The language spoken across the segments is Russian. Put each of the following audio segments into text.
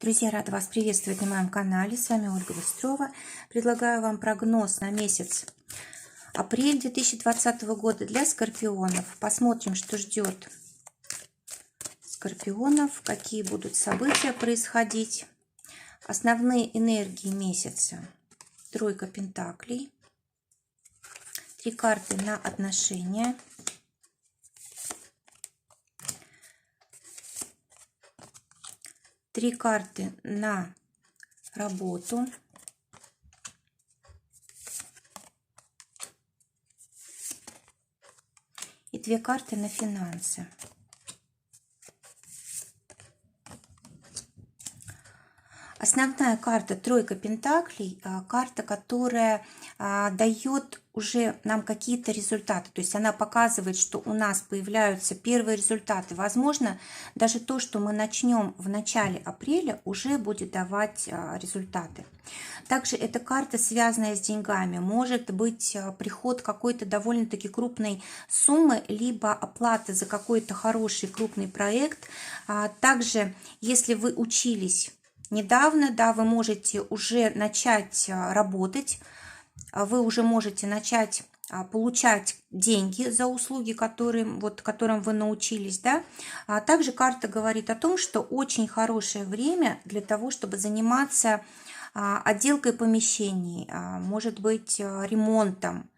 Друзья, рада вас приветствовать на моем канале. С вами Ольга Быстрова. Предлагаю вам прогноз на месяц апрель 2020 года для скорпионов. Посмотрим, что ждет скорпионов, какие будут события происходить. Основные энергии месяца. Тройка пентаклей. 3 карты на отношения. Три карты на работу. И 2 карты на финансы. Основная карта тройка пентаклей, карта, которая дает уже нам какие-то результаты. То есть она показывает, что у нас появляются первые результаты. Возможно, даже то, что мы начнем в начале апреля, уже будет давать результаты. Также эта карта, связанная с деньгами. Может быть приход какой-то довольно-таки крупной суммы, либо оплата за какой-то хороший крупный проект. Также, если вы учились недавно, да, вы можете уже начать работать, вы уже можете начать получать деньги за услуги, которым вы научились, да. Также карта говорит о том, что очень хорошее время для того, чтобы заниматься отделкой помещений, может быть, ремонтом.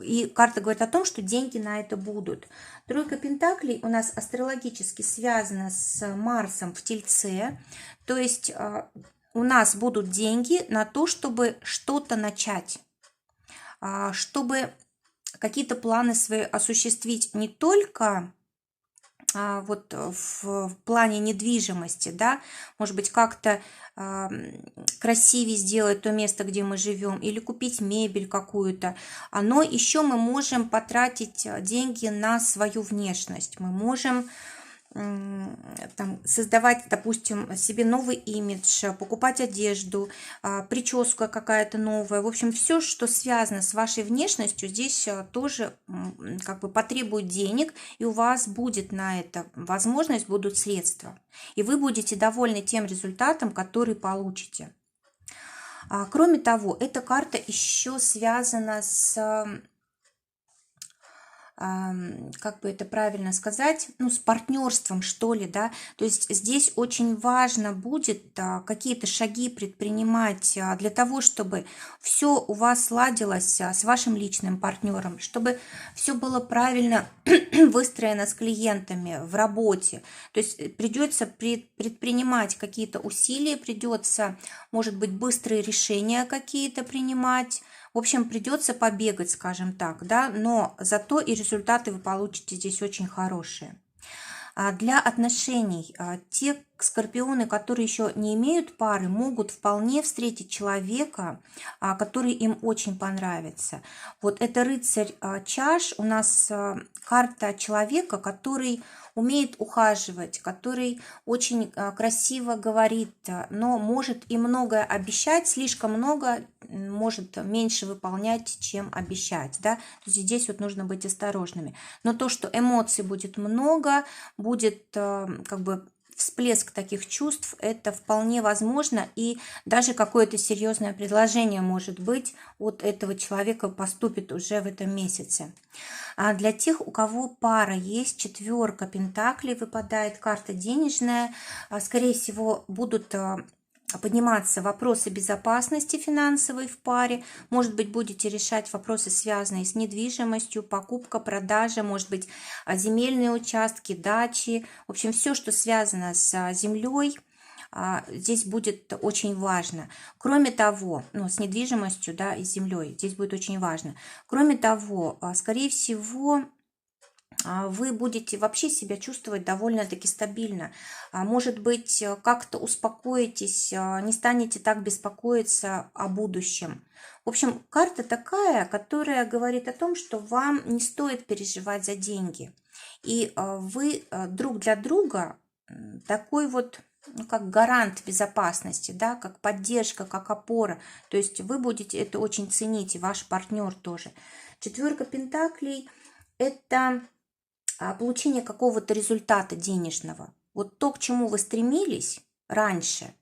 И карта говорит о том, что деньги на это будут. Тройка пентаклей у нас астрологически связана с Марсом в Тельце. То есть у нас будут деньги на то, чтобы что-то начать, чтобы какие-то планы свои осуществить не только вот в плане недвижимости, да, может быть, как-то красивее сделать то место, где мы живем, или купить мебель какую-то, но еще мы можем потратить деньги на свою внешность, мы можем там, создавать, допустим, себе новый имидж, покупать одежду, прическа какая-то новая. В общем, все, что связано с вашей внешностью, здесь тоже как бы потребует денег, и у вас будет на это возможность, будут средства. И вы будете довольны тем результатом, который получите. Кроме того, эта карта еще связана с, как бы это правильно сказать, ну, с партнерством, что ли, да. То есть здесь очень важно будет какие-то шаги предпринимать для того, чтобы все у вас сладилось с вашим личным партнером, чтобы все было правильно выстроено с клиентами в работе. То есть придется предпринимать какие-то усилия, придется, может быть, быстрые решения какие-то принимать. В общем, придется побегать, скажем так, да, но зато и результаты вы получите здесь очень хорошие. Для отношений те скорпионы, которые еще не имеют пары, могут вполне встретить человека, который им очень понравится. Вот это рыцарь чаш, у нас карта человека, который умеет ухаживать, который очень красиво говорит, но может и многое обещать, слишком много, может меньше выполнять, чем обещать, да. То есть здесь вот нужно быть осторожными. Но то, что эмоций будет много, будет как бы всплеск таких чувств, это вполне возможно, и даже какое-то серьезное предложение, может быть, от этого человека поступит уже в этом месяце. А для тех, у кого пара есть, четверка пентаклей выпадает, карта денежная, скорее всего, будут подниматься вопросы безопасности финансовой в паре. Может быть, будете решать вопросы, связанные с недвижимостью, покупка, продажа, может быть, земельные участки, дачи. В общем, все, что связано с землей, здесь будет очень важно. Кроме того, ну, с недвижимостью, да, и с землей, здесь будет очень важно. Кроме того, скорее всего, вы будете вообще себя чувствовать довольно-таки стабильно. Может быть, как-то успокоитесь, не станете так беспокоиться о будущем. В общем, карта такая, которая говорит о том, что вам не стоит переживать за деньги. И вы друг для друга такой вот, ну, как гарант безопасности, да, как поддержка, как опора. То есть вы будете это очень ценить, и ваш партнер тоже. Четверка пентаклей – это получение какого-то результата денежного. Вот то, к чему вы стремились, раньше.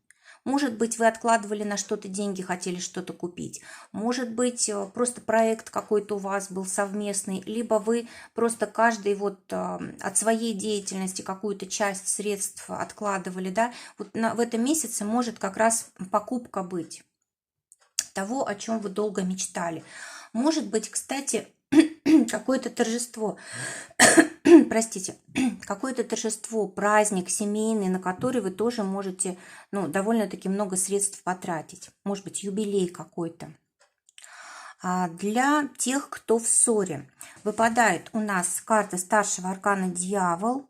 Может быть, вы откладывали на что-то деньги, хотели что-то купить. Может быть, просто проект какой-то у вас был совместный, либо вы просто каждый от своей деятельности какую-то часть средств откладывали, да. Вот в этом месяце может как раз покупка быть того, о чем вы долго мечтали. Может быть, кстати, какое-то торжество, простите, какое-то торжество, праздник семейный, на который вы тоже можете, довольно-таки много средств потратить. Может быть, юбилей какой-то. Для тех, кто в ссоре, выпадает у нас карта старшего аркана Дьявол.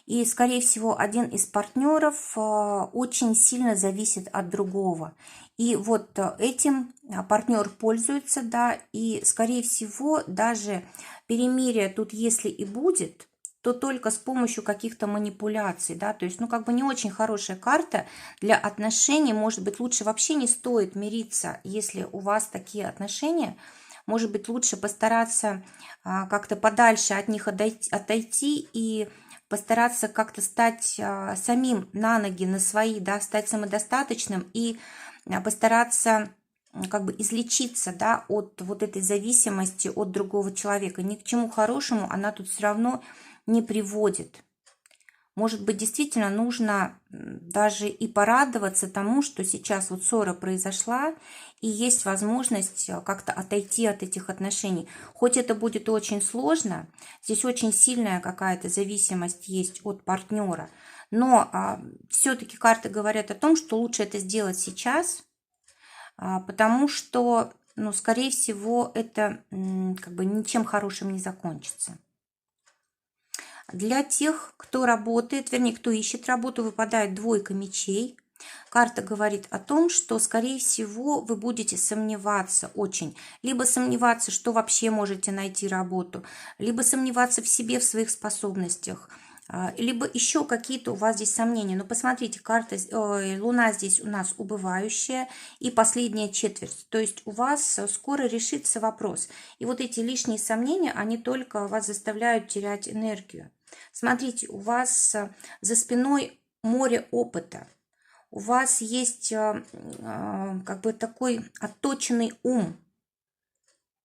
И, скорее всего, один из партнеров очень сильно зависит от другого. И вот этим партнер пользуется, да, и, скорее всего, даже перемирие тут, если и будет, то только с помощью каких-то манипуляций, да, то есть, как бы не очень хорошая карта для отношений. Может быть, лучше вообще не стоит мириться, если у вас такие отношения. Может быть, лучше постараться как-то подальше от них отойти и постараться как-то стать самим на ноги, на свои, да, стать самодостаточным и постараться как бы излечиться, да, от вот этой зависимости от другого человека. Ни к чему хорошему она тут все равно не приводит. Может быть, действительно нужно даже и порадоваться тому, что сейчас вот ссора произошла, и есть возможность как-то отойти от этих отношений. Хоть это будет очень сложно, здесь очень сильная какая-то зависимость есть от партнера, но все-таки карты говорят о том, что лучше это сделать сейчас, потому что, скорее всего, это как бы ничем хорошим не закончится. Для тех, кто работает, вернее, кто ищет работу, выпадает двойка мечей. Карта говорит о том, что, скорее всего, вы будете сомневаться очень. Либо сомневаться, что вообще можете найти работу, либо сомневаться в себе, в своих способностях, либо еще какие-то у вас здесь сомнения. Но посмотрите, Луна здесь у нас убывающая и последняя четверть. То есть у вас скоро решится вопрос. И вот эти лишние сомнения, они только вас заставляют терять энергию. Смотрите, у вас за спиной море опыта. У вас есть как бы такой отточенный ум.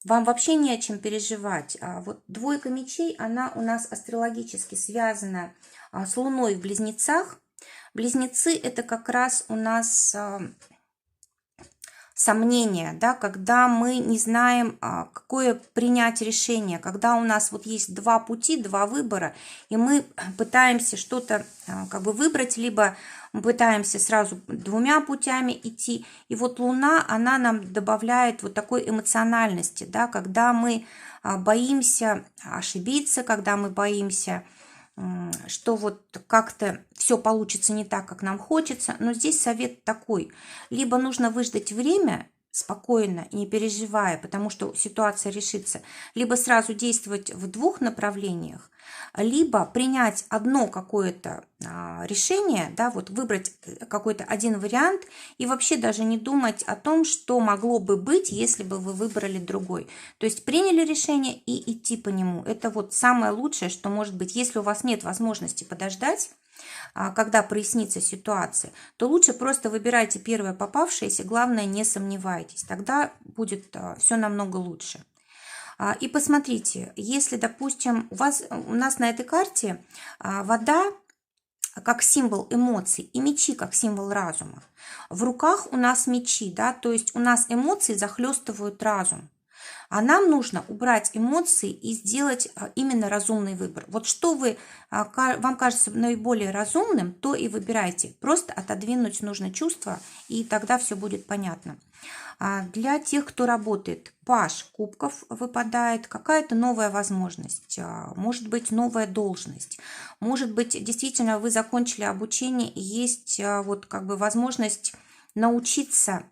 Вам вообще не о чем переживать. Вот двойка мечей, она у нас астрологически связана с Луной в Близнецах. Близнецы – это как раз у нас сомнения, да, когда мы не знаем, какое принять решение, когда у нас вот есть два пути, два выбора, и мы пытаемся что-то как бы выбрать, либо мы пытаемся сразу двумя путями идти. И вот Луна, она нам добавляет вот такой эмоциональности, да, когда мы боимся ошибиться, когда мы боимся, что вот как-то все получится не так, как нам хочется. Но здесь совет такой. Либо нужно выждать время спокойно, не переживая, потому что ситуация решится, либо сразу действовать в двух направлениях, либо принять одно какое-то решение, да, вот выбрать какой-то один вариант и вообще даже не думать о том, что могло бы быть, если бы вы выбрали другой. То есть приняли решение и идти по нему. Это вот самое лучшее, что может быть. Если у вас нет возможности подождать, когда прояснится ситуация, то лучше просто выбирайте первое попавшееся, главное, не сомневайтесь, тогда будет все намного лучше. И посмотрите, если, допустим, у нас на этой карте вода как символ эмоций и мечи как символ разума. В руках у нас мечи, да, то есть у нас эмоции захлестывают разум. А нам нужно убрать эмоции и сделать именно разумный выбор. Вот что вам кажется наиболее разумным, то и выбирайте. Просто отодвинуть нужно чувства, и тогда все будет понятно. Для тех, кто работает, паж кубков выпадает, какая-то новая возможность, может быть, новая должность, может быть, действительно вы закончили обучение и есть вот как бы возможность научиться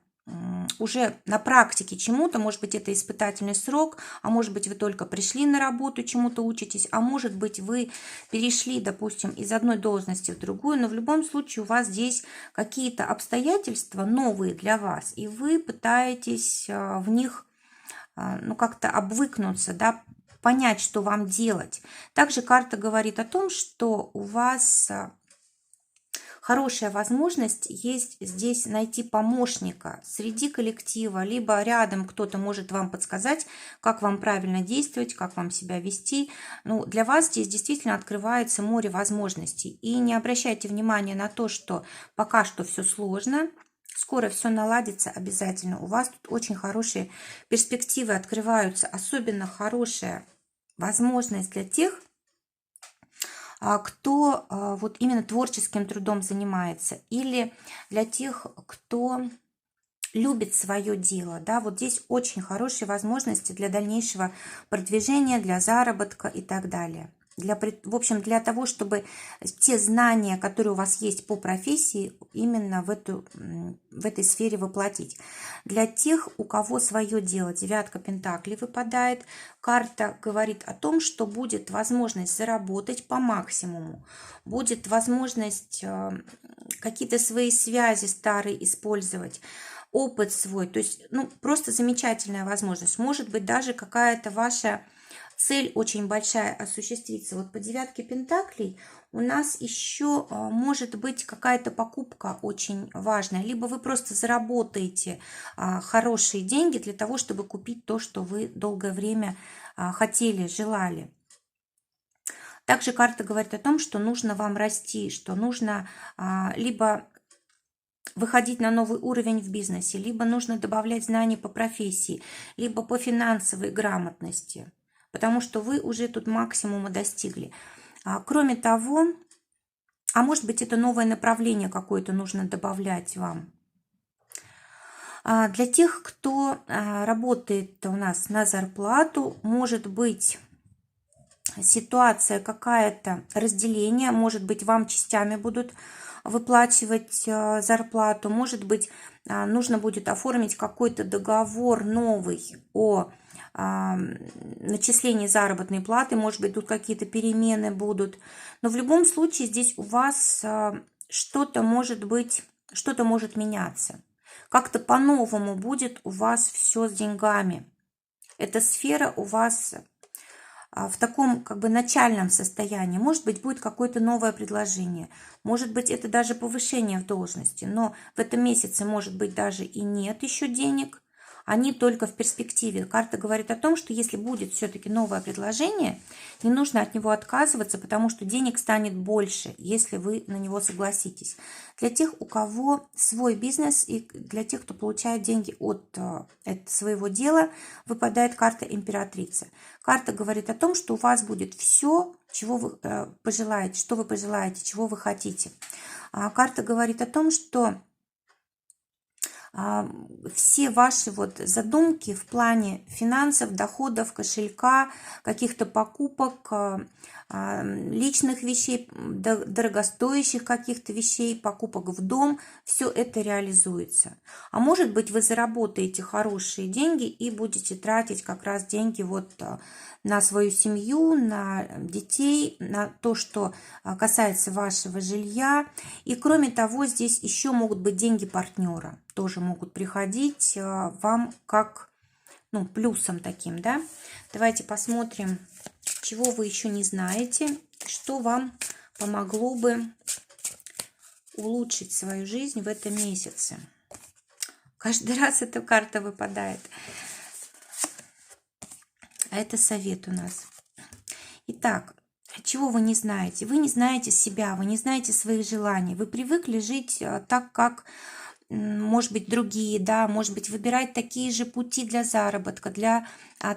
уже на практике чему-то, может быть, это испытательный срок, а может быть, вы только пришли на работу, чему-то учитесь, а может быть, вы перешли, допустим, из одной должности в другую, но в любом случае у вас здесь какие-то обстоятельства новые для вас, и вы пытаетесь в них, как-то обвыкнуться, да, понять, что вам делать. Также карта говорит о том, что у вас хорошая возможность есть здесь найти помощника среди коллектива, либо рядом кто-то может вам подсказать, как вам правильно действовать, как вам себя вести. Ну, для вас здесь действительно открывается море возможностей. И не обращайте внимания на то, что пока что все сложно. Скоро все наладится обязательно. У вас тут очень хорошие перспективы открываются. Особенно хорошая возможность для тех, кто вот именно творческим трудом занимается, или для тех, кто любит свое дело, да, вот здесь очень хорошие возможности для дальнейшего продвижения, для заработка и так далее. В общем, для того, чтобы те знания, которые у вас есть по профессии, именно в этой сфере воплотить. Для тех, у кого свое дело, девятка пентаклей выпадает, карта говорит о том, что будет возможность заработать по максимуму, будет возможность какие-то свои связи старые использовать, опыт свой, то есть, ну, просто замечательная возможность. Может быть, даже какая-то ваша цель очень большая осуществится. Вот по девятке пентаклей у нас еще может быть какая-то покупка очень важная. Либо вы просто заработаете хорошие деньги для того, чтобы купить то, что вы долгое время хотели, желали. Также карта говорит о том, что нужно вам расти, что нужно либо выходить на новый уровень в бизнесе, либо нужно добавлять знаний по профессии, либо по финансовой грамотности, потому что вы уже тут максимума достигли. Кроме того, может быть, это новое направление какое-то нужно добавлять вам. Для тех, кто работает у нас на зарплату, может быть ситуация какая-то, разделение, может быть, вам частями будут выплачивать зарплату, может быть, нужно будет оформить какой-то договор новый о начислении заработной платы, может быть, тут какие-то перемены будут, но в любом случае здесь у вас что-то может быть, что-то может меняться, как-то по-новому будет у вас все с деньгами. Эта сфера у вас в таком как бы начальном состоянии. Может быть, будет какое-то новое предложение. Может быть, это даже повышение в должности. Но в этом месяце, может быть, даже и нет еще денег. Они только в перспективе. Карта говорит о том, что если будет все-таки новое предложение, не нужно от него отказываться, потому что денег станет больше, если вы на него согласитесь. Для тех, у кого свой бизнес, и для тех, кто получает деньги от своего дела, выпадает карта императрицы. Карта говорит о том, что у вас будет все, чего вы пожелаете, что вы пожелаете, чего вы хотите. Карта говорит о том, что все ваши вот задумки в плане финансов, доходов, кошелька, каких-то покупок, личных вещей, дорогостоящих каких-то вещей, покупок в дом, все это реализуется. А может быть, вы заработаете хорошие деньги и будете тратить как раз деньги вот на свою семью, на детей, на то, что касается вашего жилья. И кроме того, здесь еще могут быть деньги партнера, тоже могут приходить вам как, ну, плюсом таким, да. Давайте посмотрим, чего вы еще не знаете, что вам помогло бы улучшить свою жизнь в этом месяце. Каждый раз эта карта выпадает. А это совет у нас. Итак, чего вы не знаете? Вы не знаете себя, вы не знаете своих желаний. Вы привыкли жить так, как, может быть, другие, да, может быть, выбирать такие же пути для заработка, для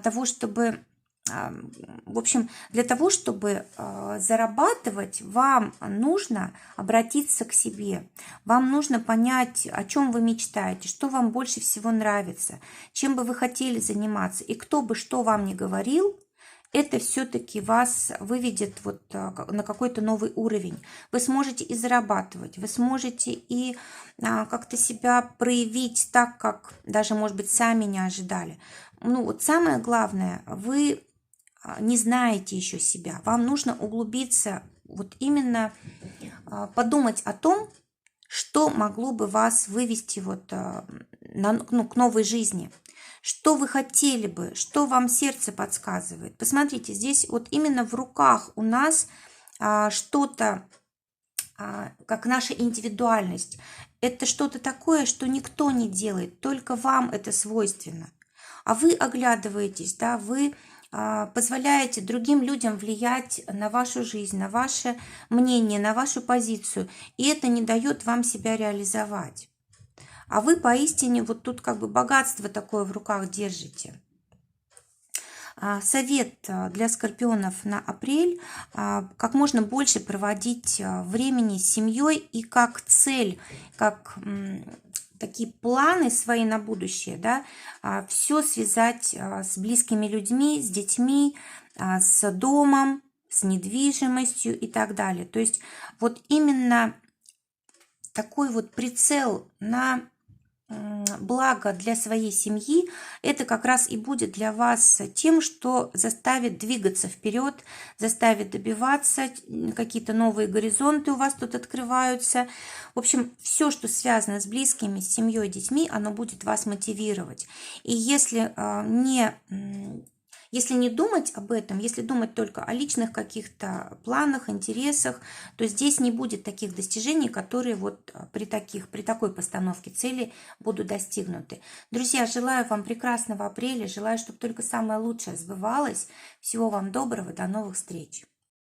того, чтобы... В общем, для того, чтобы зарабатывать, вам нужно обратиться к себе. Вам нужно понять, о чем вы мечтаете, что вам больше всего нравится, чем бы вы хотели заниматься. И кто бы что вам ни говорил, это все-таки вас выведет вот на какой-то новый уровень. Вы сможете и зарабатывать, вы сможете и как-то себя проявить так, как даже, может быть, сами не ожидали. Ну вот самое главное, вы не знаете еще себя. Вам нужно углубиться, вот именно подумать о том, что могло бы вас вывести вот к новой жизни. Что вы хотели бы, что вам сердце подсказывает. Посмотрите, здесь вот именно в руках у нас что-то как наша индивидуальность. Это что-то такое, что никто не делает, только вам это свойственно. А вы оглядываетесь, да, вы позволяете другим людям влиять на вашу жизнь, на ваше мнение, на вашу позицию, и это не дает вам себя реализовать. А вы поистине вот тут как бы богатство такое в руках держите. Совет для скорпионов на апрель: как можно больше проводить времени с семьей и как цель, как такие планы свои на будущее, да, все связать с близкими людьми, с детьми, с домом, с недвижимостью и так далее. То есть вот именно такой вот прицел на благо для своей семьи, это как раз и будет для вас тем, что заставит двигаться вперед, заставит добиваться, какие-то новые горизонты у вас тут открываются. В общем, все, что связано с близкими, с семьей, детьми, оно будет вас мотивировать. И если не думать об этом, если думать только о личных каких-то планах, интересах, то здесь не будет таких достижений, которые вот при такой постановке цели будут достигнуты. Друзья, желаю вам прекрасного апреля, желаю, чтобы только самое лучшее сбывалось. Всего вам доброго, до новых встреч!